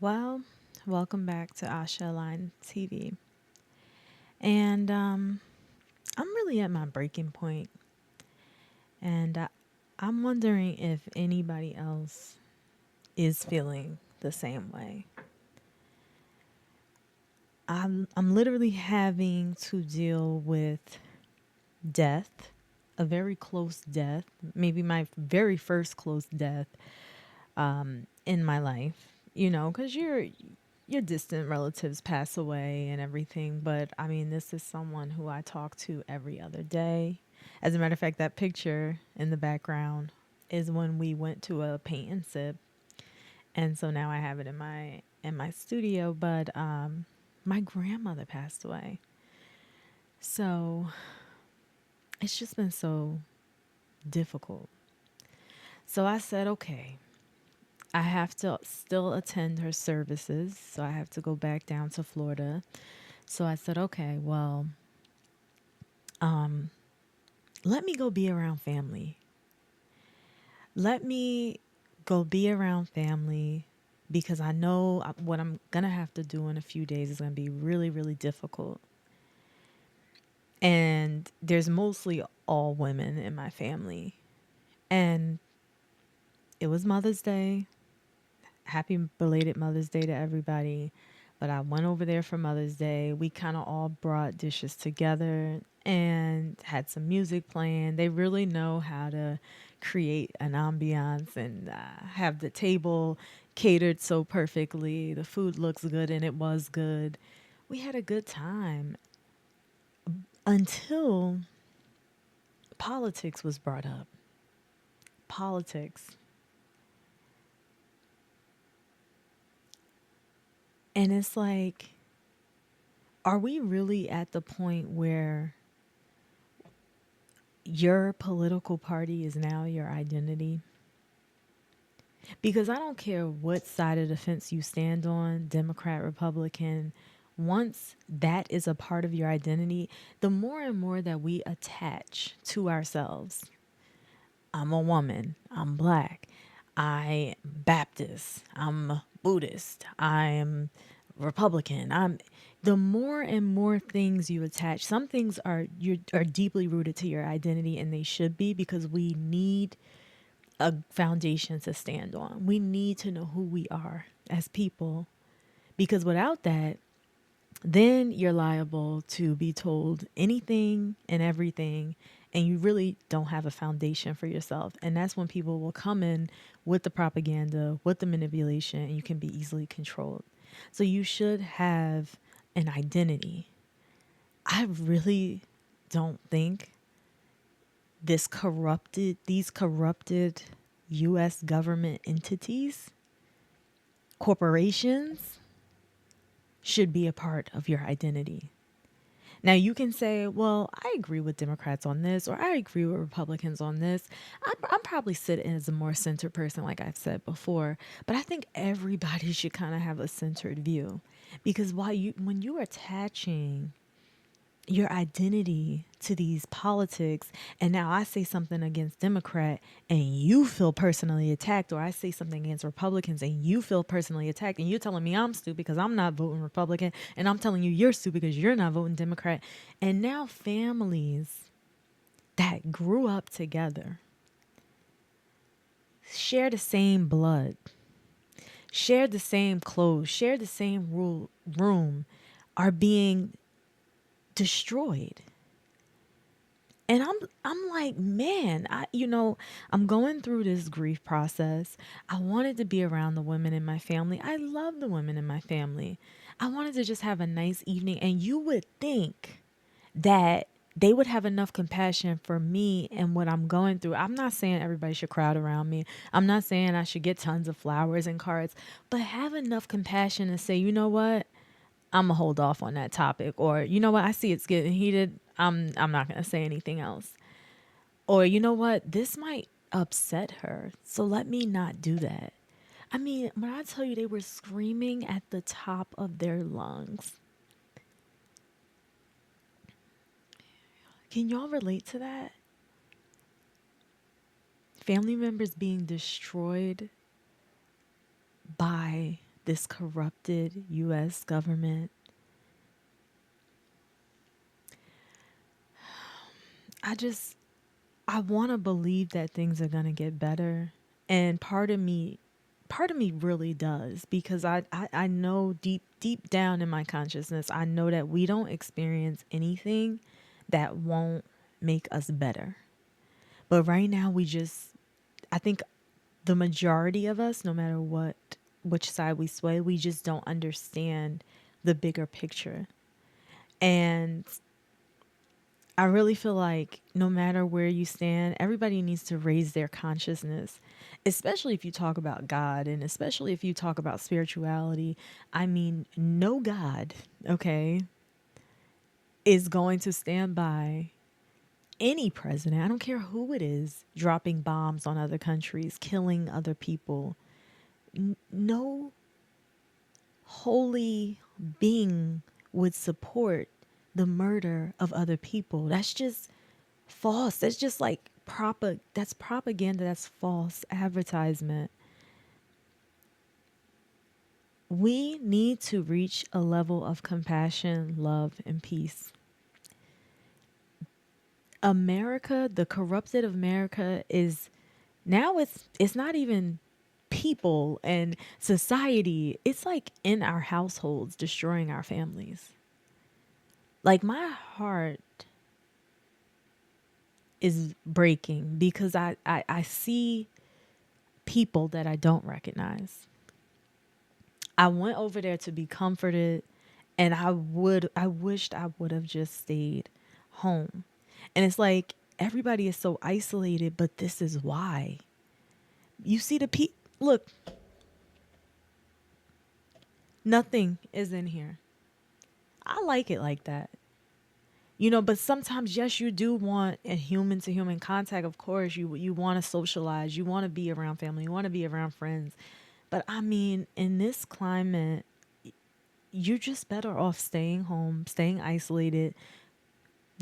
Well, welcome back to Asha Line TV. And I'm really at my breaking point, and I'm wondering if anybody else is feeling the same way. I'm literally having to deal with death, a very close death, maybe my very first close death in my life. You know, because your distant relatives pass away and everything, but I mean, this is someone who I talk to every other day. As a matter of fact, that picture in the background is when we went to a paint and sip, and so now I have it in my studio. But my grandmother passed away, so it's just been so difficult. So I said, okay, I have to still attend her services, so I have to go back down to Florida. So I said, okay, well, um, let me go be around family. Let me go be around family because I know what I'm going to have to do in a few days is going to be really, really difficult. And there's mostly all women in my family. And it was Mother's Day. Happy belated Mother's Day to everybody. But I went over there for Mother's Day. We kind of all brought dishes together and had some music playing. They really know how to create an ambiance and have the table catered so perfectly. The food looks good and it was good. We had a good time until politics was brought up. Politics. And it's like, are we really at the point where your political party is now your identity? Because I don't care what side of the fence you stand on, Democrat, Republican, once that is a part of your identity, the more and more that we attach to ourselves. I'm a woman, I'm black, I'm Baptist, I'm Buddhist, I'm Republican. I'm the more and more things you attach. Some things are deeply rooted to your identity and they should be because we need a foundation to stand on. We need to know who we are as people because without that, then you're liable to be told anything and everything, and you really don't have a foundation for yourself. And that's when people will come in with the propaganda, with the manipulation, and you can be easily controlled. So you should have an identity. I really don't think these corrupted US government entities, corporations, should be a part of your identity. Now, you can say, well, I agree with Democrats on this, or I agree with Republicans on this. I'm probably sitting as a more centered person, like I've said before, but I think everybody should kind of have a centered view because when you're attaching your identity to these politics, and now I say something against Democrat and you feel personally attacked, or I say something against Republicans and you feel personally attacked, and you're telling me I'm stupid because I'm not voting Republican, and I'm telling you you're stupid because you're not voting Democrat. And now families that grew up together, share the same blood, share the same clothes, share the same room, are being destroyed. And I'm like, man, I'm going through this grief process. I wanted to be around the women in my family. I love the women in my family. I wanted to just have a nice evening, and you would think that they would have enough compassion for me and what I'm going through. I'm not saying everybody should crowd around me. I'm not saying I should get tons of flowers and cards, but have enough compassion to say, you know what? I'm gonna hold off on that topic, or you know what, I see it's getting heated. I'm not gonna say anything else, or you know what, this might upset her, so let me not do that. I mean, when I tell you they were screaming at the top of their lungs, can y'all relate to that? Family members being destroyed by this corrupted US government, I just I want to believe that things are going to get better. And part of me really does, because I know deep down in my consciousness, I know that we don't experience anything that won't make us better. But right now I think the majority of us, no matter which side we sway, we just don't understand the bigger picture. And I really feel like no matter where you stand, everybody needs to raise their consciousness, especially if you talk about God and especially if you talk about spirituality. I mean, no God, okay, is going to stand by any president, I don't care who it is, dropping bombs on other countries, killing other people. No holy being would support the murder of other people. That's just false. That's just like that's propaganda. That's false advertisement. We need to reach a level of compassion, love, and peace. America, the corrupted America, is now it's not even people and society. It's like in our households, destroying our families. Like, my heart is breaking because I see people that I don't recognize. I went over there to be comforted, and I wished I would have just stayed home. And it's like everybody is so isolated, but this is why. You see look, nothing is in here. I like it like that. But sometimes, yes, you do want a human to human contact. Of course, you want to socialize, you want to be around family, you want to be around friends. But I mean, in this climate, you're just better off staying home, staying isolated,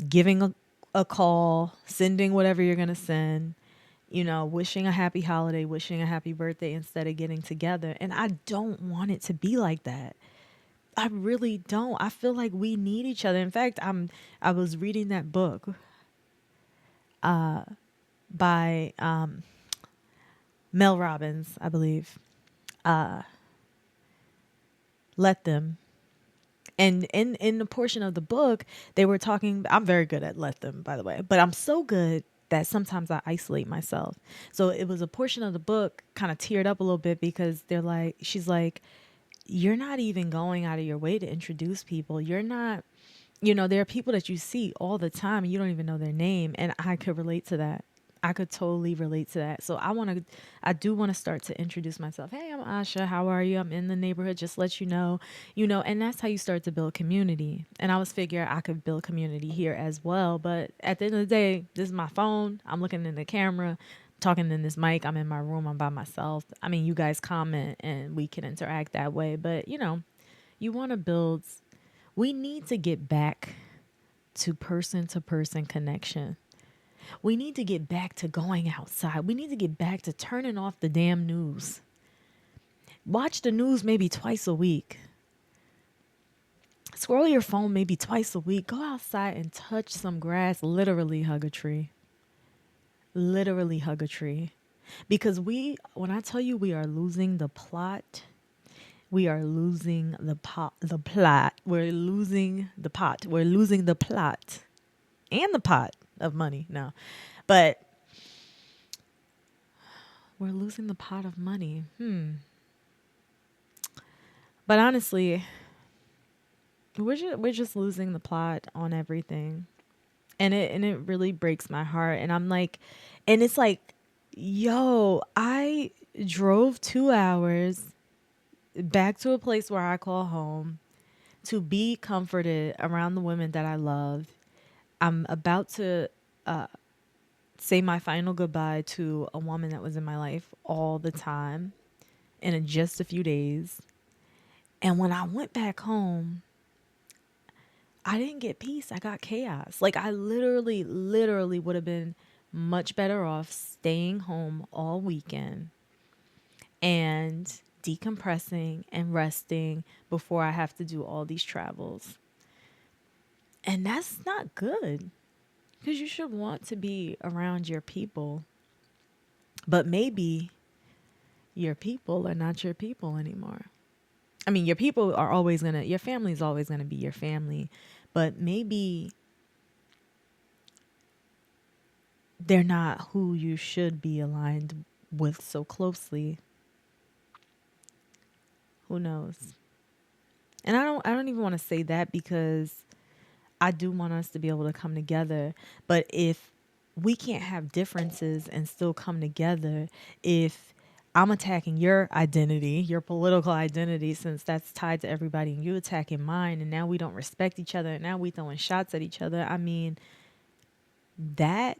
giving a call, sending whatever you're going to send, wishing a happy holiday, wishing a happy birthday instead of getting together. And I don't want it to be like that. I really don't. I feel like we need each other. In fact, I was reading that book by Mel Robbins, I believe. Let Them. And in the portion of the book, they were talking. I'm very good at let them, by the way, but I'm so good that sometimes I isolate myself. So it was a portion of the book kind of teared up a little bit because she's like, you're not even going out of your way to introduce people. You're not, there are people that you see all the time and you don't even know their name. And I could relate to that. I could totally relate to that. So I do want to start to introduce myself. Hey, I'm Asha. How are you? I'm in the neighborhood. Just let and that's how you start to build community. And I was figuring I could build community here as well. But at the end of the day, this is my phone. I'm looking in the camera, talking in this mic. I'm in my room. I'm by myself. I mean, you guys comment and we can interact that way. But, you want we need to get back to person connection. We need to get back to going outside. We need to get back to turning off the damn news. Watch the news maybe twice a week. Scroll your phone maybe twice a week. Go outside and touch some grass. Literally hug a tree. Literally hug a tree. Because when I tell you we are losing the plot, we are losing the plot. We're losing the pot. We're losing the plot and the pot of money. No, but we're losing the pot of money. But honestly, we're just losing the plot on everything. And it really breaks my heart. And I'm like, and it's like, yo, I drove 2 hours back to a place where I call home to be comforted around the women that I love. I'm about to say my final goodbye to a woman that was in my life all the time in just a few days. And when I went back home, I didn't get peace. I got chaos. Like, I literally would have been much better off staying home all weekend and decompressing and resting before I have to do all these travels. And that's not good because you should want to be around your people. But maybe your people are not your people anymore. I mean, your people are always going to, your family is always going to be your family. But maybe they're not who you should be aligned with so closely. Who knows? And I don't even want to say that because I do want us to be able to come together. But if we can't have differences and still come together, if I'm attacking your identity, your political identity, since that's tied to everybody, and you attacking mine, and now we don't respect each other, and now we throwing shots at each other. I mean, that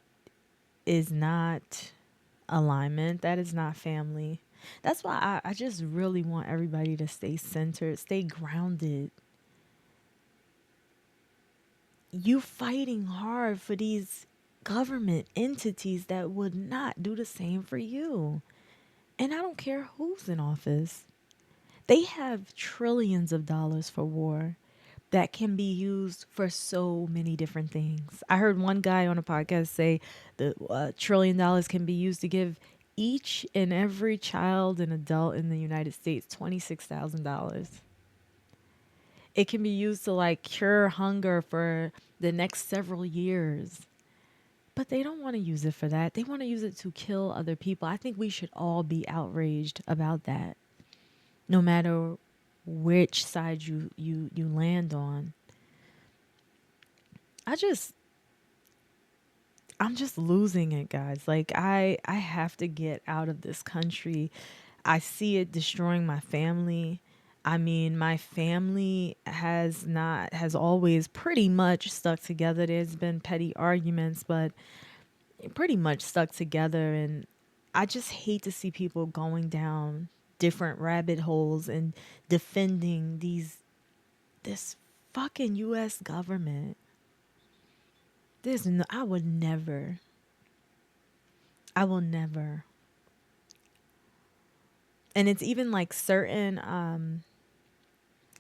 is not alignment. That is not family. That's why I just really want everybody to stay centered, stay grounded. You fighting hard for these government entities that would not do the same for you. And I don't care who's in office. They have trillions of dollars for war that can be used for so many different things. I heard one guy on a podcast say the $1 trillion can be used to give each and every child and adult in the United States $26,000. It can be used to like cure hunger for the next several years. But they don't want to use it for that. They want to use it to kill other people. I think we should all be outraged about that, no matter which side you land on. I just I'm just losing it, guys. Like I have to get out of this country. I see it destroying my family. I mean, my family has always pretty much stuck together. There's been petty arguments, but pretty much stuck together, and I just hate to see people going down different rabbit holes and defending this fucking US government. I would never. I will never. And it's even like certain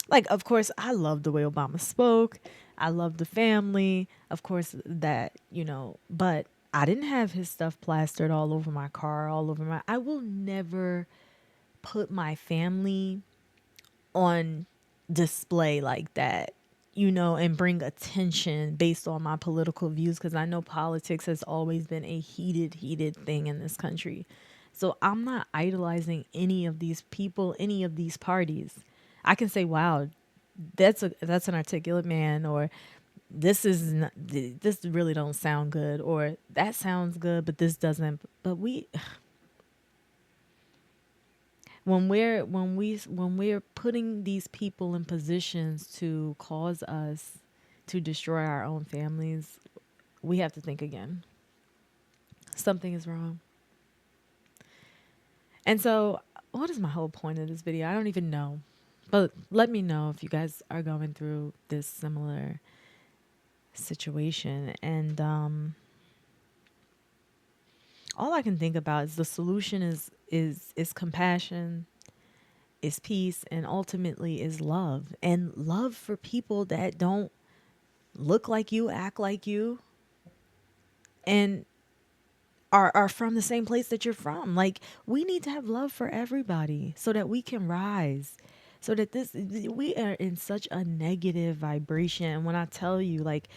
like of course I love the way Obama spoke. I love the family. Of course that, but I didn't have his stuff plastered all over my car, all over my I will never put my family on display like that, and bring attention based on my political views because I know politics has always been a heated thing in this country. So I'm not idolizing any of these people, any of these parties. I can say, "Wow, that's an articulate man," or this really don't sound good," or "That sounds good, but this doesn't." But when we're putting these people in positions to cause us to destroy our own families, we have to think again. Something is wrong. And so, what is my whole point of this video? I don't even know. But let me know if you guys are going through this similar situation. And all I can think about is the solution is compassion, is peace, and ultimately is love. And love for people that don't look like you, act like you, and are from the same place that you're from. Like, we need to have love for everybody so that we can rise. So that we are in such a negative vibration. And when I tell you, like,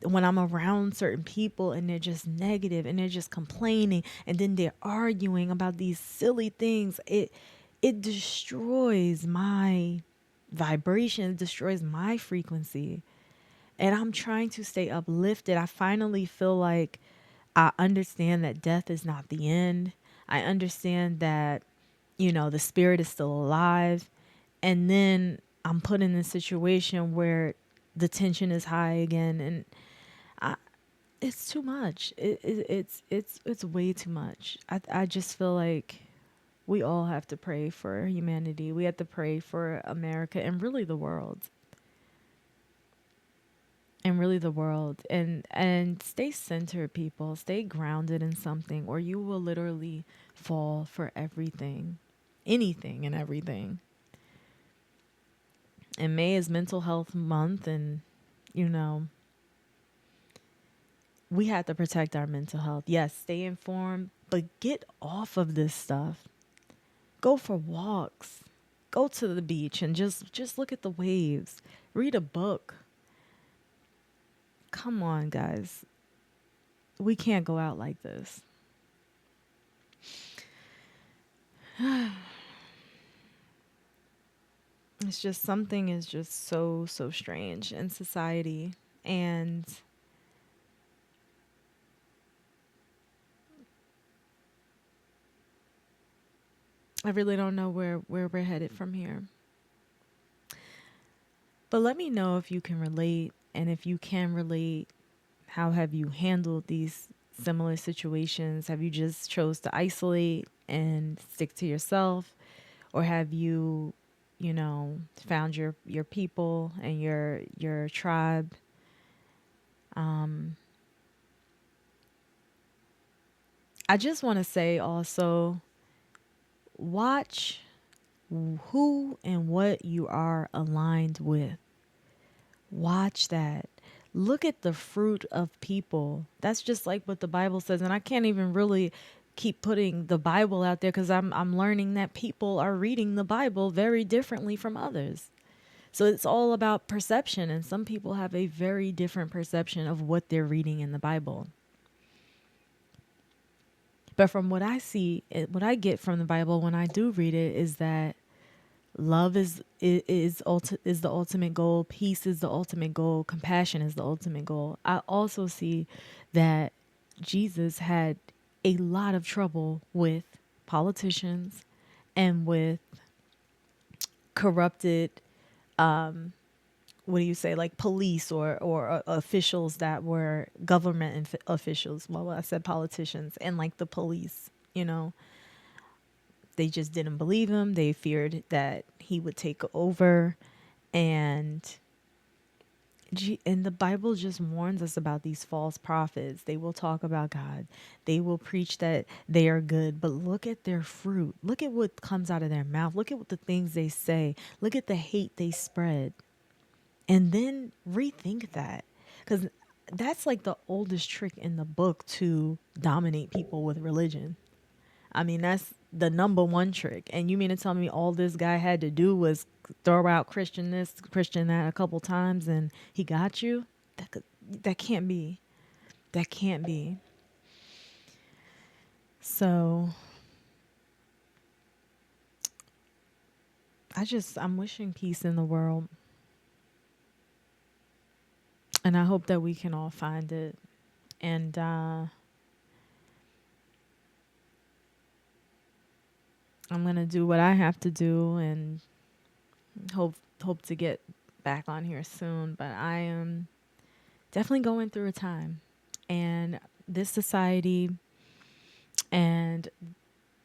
when I'm around certain people and they're just negative and they're just complaining and then they're arguing about these silly things, it destroys my vibration, it destroys my frequency. And I'm trying to stay uplifted. I finally feel like I understand that death is not the end. I understand that, the spirit is still alive. And then I'm put in a situation where the tension is high again, and I, it's too much. It's way too much. I just feel like we all have to pray for humanity. We have to pray for America and really the world. And stay centered, people. Stay grounded in something or you will literally fall for everything. anything and everything. And May is Mental Health Month, and you know, we have to protect our mental health. Yes, stay informed, but get off of this stuff. Go for walks. Go to the beach and just look at the waves. Read a book. Come on, guys. We can't go out like this. It's just something is just so strange in society, and I really don't know where we're headed from here. But let me know if you can relate, and if you can relate, how have you handled these similar situations? Have you just chose to isolate and stick to yourself, or have you, found your people and your tribe? I just want to say also, watch who and what you are aligned with. Watch that. Look at the fruit of people. That's just like what the Bible says. And I can't even really keep putting the Bible out there because I'm learning that people are reading the Bible very differently from others. So it's all about perception, and some people have a very different perception of what they're reading in the Bible. But from what I see, what I get from the Bible when I do read it is that love is the ultimate goal. Peace is the ultimate goal. Compassion is the ultimate goal. I also see that Jesus had a lot of trouble with politicians and with corrupted, what do you say, like police or officials that were government officials. Well, I said politicians and like the police, they just didn't believe him. They feared that he would take over. And and the Bible just warns us about these false prophets. They will talk about God. They will preach that they are good, but look at their fruit. Look at what comes out of their mouth. Look at what the things they say. Look at the hate they spread. And then rethink that. Because that's like the oldest trick in the book to dominate people with religion. I mean, that's the number one trick. And you mean to tell me all this guy had to do was throw out Christian this, Christian that a couple times and he got you? That can't be. That can't be. So I'm wishing peace in the world. And I hope that we can all find it. And I'm going to do what I have to do and hope to get back on here soon. But I am definitely going through a time. And this society and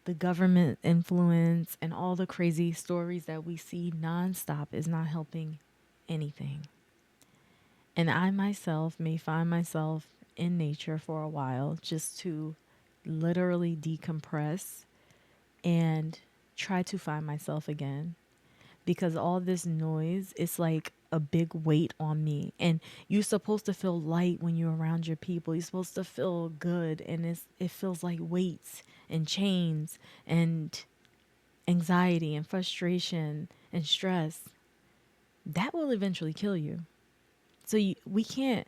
the government influence and all the crazy stories that we see nonstop is not helping anything. And I myself may find myself in nature for a while just to literally decompress and try to find myself again. Because all this noise is like a big weight on me. And you're supposed to feel light when you're around your people. You're supposed to feel good. And it feels like weights and chains and anxiety and frustration and stress. That will eventually kill you. So we can't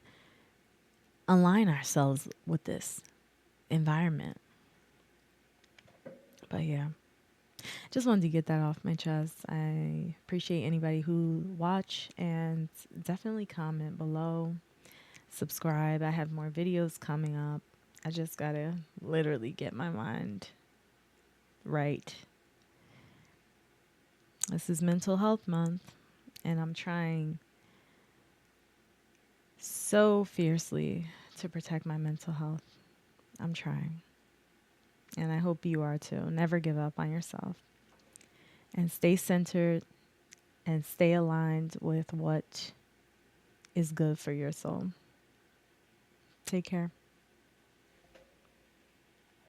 align ourselves with this environment. But yeah. Just wanted to get that off my chest. I appreciate anybody who watch, and definitely comment below. Subscribe. I have more videos coming up. I just gotta literally get my mind right. This is Mental Health Month, and I'm trying so fiercely to protect my mental health. I'm trying. And I hope you are too. Never give up on yourself. And stay centered and stay aligned with what is good for your soul. Take care.